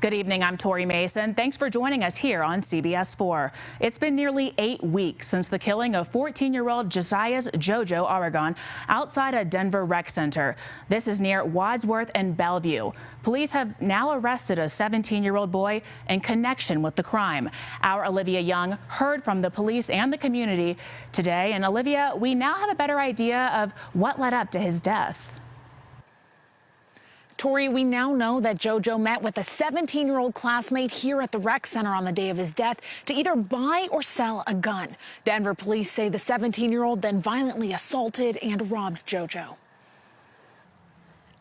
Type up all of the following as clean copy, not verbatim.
Good evening, I'm Tori Mason. Thanks for joining us here on CBS 4. It's been nearly 8 weeks since the killing of 14-year-old Josiaz Jojo Aragon outside a Denver rec center. This is near Wadsworth and Bellevue. Police have now arrested a 17-year-old boy in connection with the crime. Our Olivia Young heard from the police and the community today. And Olivia, we now have a better idea of what led up to his death. Tori, we now know that Jojo met with a 17-year-old classmate here at the rec center on the day of his death to either buy or sell a gun. Denver police say the 17-year-old then violently assaulted and robbed Jojo.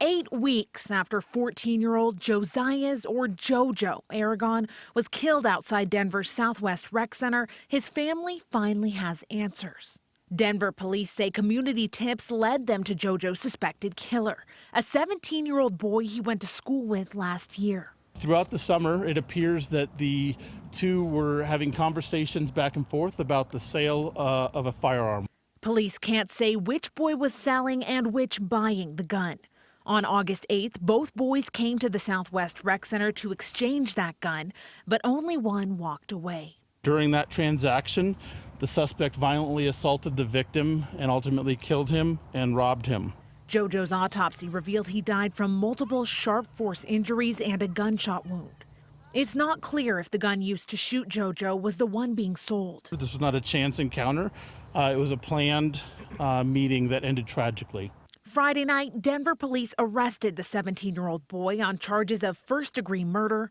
8 weeks after 14-year-old Josiaz, or Jojo, Aragon was killed outside Denver's Southwest Rec Center, his family finally has answers. Denver police say community tips led them to Jojo's suspected killer, a 17-year-old boy he went to school with last year. Throughout the summer, it appears that the two were having conversations back and forth about the sale of a firearm. Police can't say which boy was selling and which buying the gun. On August 8th, both boys came to the Southwest Rec Center to exchange that gun, but only one walked away. During that transaction, the suspect violently assaulted the victim and ultimately killed him and robbed him. Jojo's autopsy revealed he died from multiple sharp force injuries and a gunshot wound. It's not clear if the gun used to shoot Jojo was the one being sold. This was not a chance encounter. It was a planned meeting that ended tragically. Friday night, Denver police arrested the 17-year-old boy on charges of first-degree murder,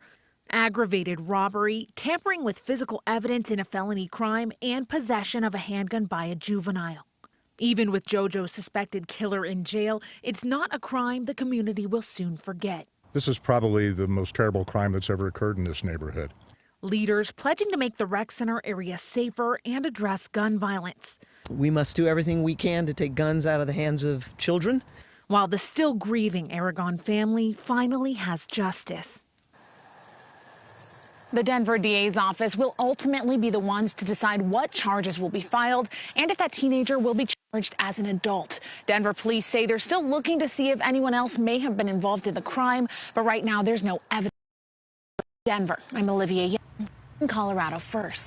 aggravated robbery, tampering with physical evidence in a felony crime, and possession of a handgun by a juvenile. Even with Jojo's suspected killer in jail, it's not a crime the community will soon forget. This is probably the most terrible crime that's ever occurred in this neighborhood. Leaders pledging to make the rec center area safer and address gun violence. We must do everything we can to take guns out of the hands of children. While the still grieving Aragon family finally has justice. The Denver DA's office will ultimately be the ones to decide what charges will be filed and if that teenager will be charged as an adult. Denver police say they're still looking to see if anyone else may have been involved in the crime, but right now there's no evidence. Denver, I'm Olivia Young, Colorado First.